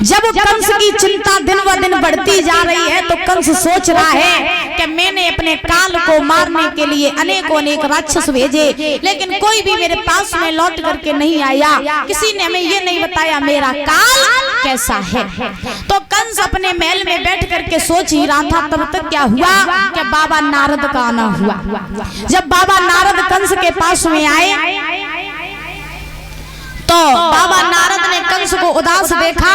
जब कंस की चिंता दिन ब दिन बढ़ती जा रही है तो कंस सोच रहा है कि मैंने अपने काल को मारने के लिए अनेकों अनेक राक्षस भेजे, लेकिन कोई भी मेरे पास में लौट करके नहीं आया। किसी ने हमें ये नहीं बताया मेरा काल कैसा है। तो कंस अपने महल में बैठ करके सोच ही रहा था। तब तक क्या हुआ कि बाबा नारद का आना हुआ। जब बाबा नारद कंस के पास में आए तो बाबा नारद ने कंस को उदास देखा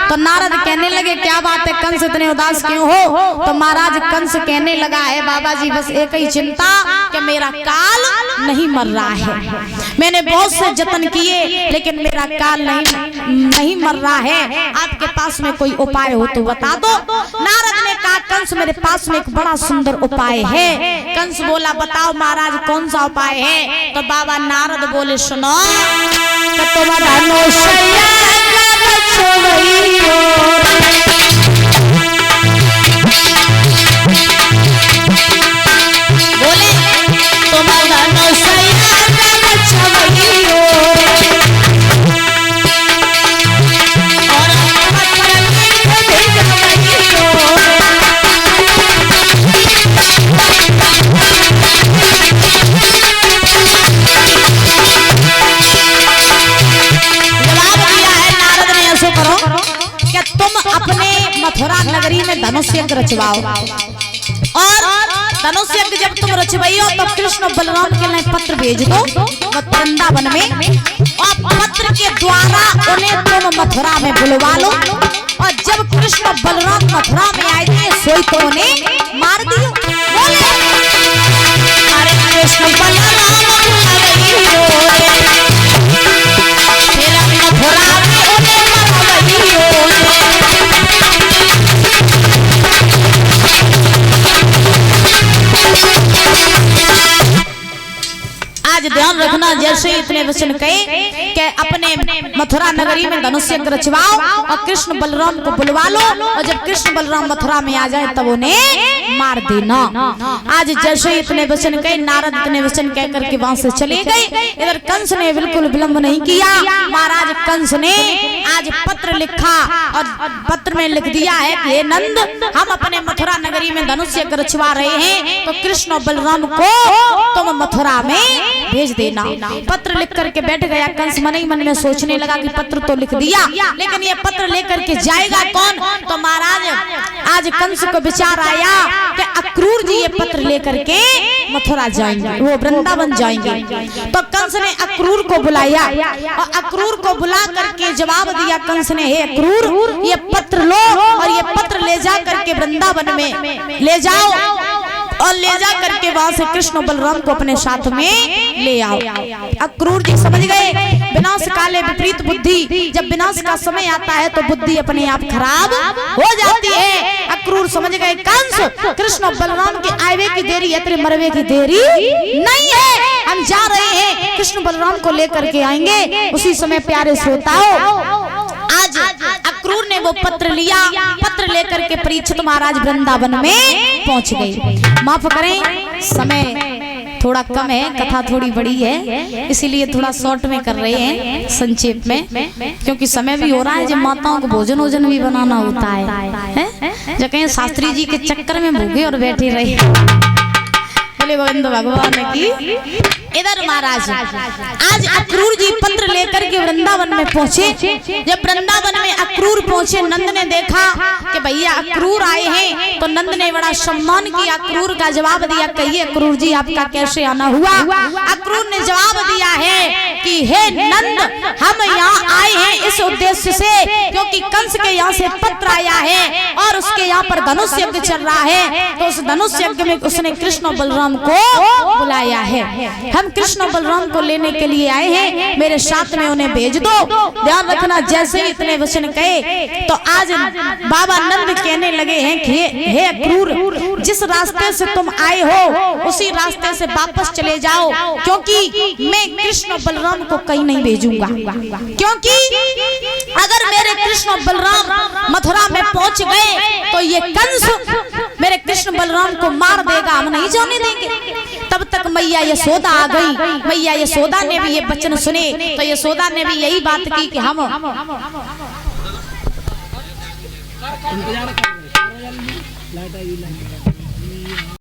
तो नारद कहने लगे क्या बात है कंस इतने उदास क्यों हो। तो महाराज कंस कहने लगा है बाबा जी बस एक ही चिंता कि मेरा काल नहीं मर रहा है। मैंने बहुत से जतन किए लेकिन मेरा काल नहीं मर रहा है। आपके पास में कोई उपाय हो तो बता दो। नारद ने कहा कंस मेरे पास में एक बड़ा सुंदर उपाय है। कंस बोला बताओ महाराज कौन सा उपाय है। तो बाबा नारद बोले सुनो तुम्हारा बोले तुम्हारा मथुरा नगरी में धनुष यज्ञ रचवाओ और धनुष यज्ञ जब तुम रचवाइयो तो कृष्ण बलराम के लिए पत्र भेज दो वृंदावन में और पत्र के द्वारा उन्हें तुम मथुरा में बुलवा लो और जब कृष्ण बलराम मथुरा में आए थे सोई तो उन्हें मार दियो। अरे कृष्ण बलराम आज ध्यान रखना जैसे इतने वचन कहे कि अपने मथुरा नगरी में धनुष यज्ञ रचवाओ और कृष्ण बलराम को बुलवा लो और जब कृष्ण बलराम मथुरा में आ जाए तब उन्हें मार देना। आज जैसे इतने वचन कहे नारद इतने वचन कह करके वहां से चले गए। इधर कंस ने बिल्कुल विलंब नहीं किया। महाराज कंस ने आज पत्र लिखा और पत्र में लिख दिया है कि हे नंद हम अपने मथुरा नगरी में धनुष यज्ञ रचवा रहे हैं तो कृष्ण और बलराम को तुम मथुरा में भेज देना। पत्र लिख करके बैठ गया कंस। मन ही मन में सोचने लगा कि पत्र तो लिख दिया लेकिन ये पत्र लेकर के जाएगा कौन। तो महाराज आज कंस को विचार आया कि अक्रूर जी ये पत्र लेकर के मथुरा जाएंगे, वो वृंदावन जाएंगे। तो कंस ने अक्रूर को बुलाया और अक्रूर को बुला करके जवाब दिया कंस ने हे अक्रूर ये पत्र लो और ये पत्र ले जा करके वृंदावन में ले जाओ और ले जा करके वहां से कृष्ण बलराम को अपने साथ में ले आओ। अक्रूर जी समझ गए विनाश काले विपरीत बुद्धि, जब विनाश का समय आता है तो बुद्धि अपने आप खराब हो जाती है। अक्रूर समझ गए कंस कृष्ण बलराम के आवे की देरी है तेरे मरवे की देरी नहीं है। हम जा रहे हैं कृष्ण बलराम को लेकर के आएंगे। उसी समय प्यारे श्रोताओं आज अक्रूर ने वो पत्र लिया। पत्र लेकर के परीक्षित महाराज वृंदावन में पहुंच गए। माफ करें समय थोड़ा कम है, कथा थोड़ी बड़ी है इसीलिए थोड़ा शॉर्ट में कर रहे हैं संक्षेप में, क्योंकि समय भी हो रहा है जब माताओं को भोजन वोजन भी बनाना होता है। जो कहीं शास्त्री जी के चक्कर में भूखे और बैठे रहे। बोले गोविंद भगवान की। इधर महाराज आज अक्रूर जी पत्र लेकर के वृंदावन में पहुंचे। जब वृंदावन में अक्रूर पहुंचे नंद ने देखा कि भैया अक्रूर आए हैं तो नंद ने बड़ा सम्मान किया। अक्रूर का जवाब दिया कहिए अक्रूर जी आपका कैसे आना हुआ। अक्रूर ने जवाब दिया है कि हे नंद हम यहाँ आए हैं इस उद्देश्य से क्योंकि कंस के यहाँ से पत्र आया है और उसके यहाँ पर धनुष यज्ञ चल रहा है तो उस धनुष यज्ञ में उसने कृष्ण बलराम को बुलाया है। हम कृष्ण बलराम को लेने के लिए आए हैं, मेरे साथ में उन्हें भेज दो। ध्यान रखना जैसे इतने वचन कहे तो आज बाबा नंद कहने लगे हैं कि हे अक्रूर जिस रास्ते से तुम आए हो उसी रास्ते से वापस चले जाओ क्योंकि मैं कृष्ण बलराम को कहीं नहीं भेजूंगा। क्योंकि अगर मेरे कृष्ण बलराम मथुरा में पहुंच गए तो ये कंस मेरे कृष्ण बलराम को मार देगा, हम नहीं जाने देंगे। तब तक मैया यशोदा आ गई। मैया यशोदा ने भी ये वचन सुने तो यशोदा ने भी यही बात की कि हम इंतजार कर लाइट आई लाइट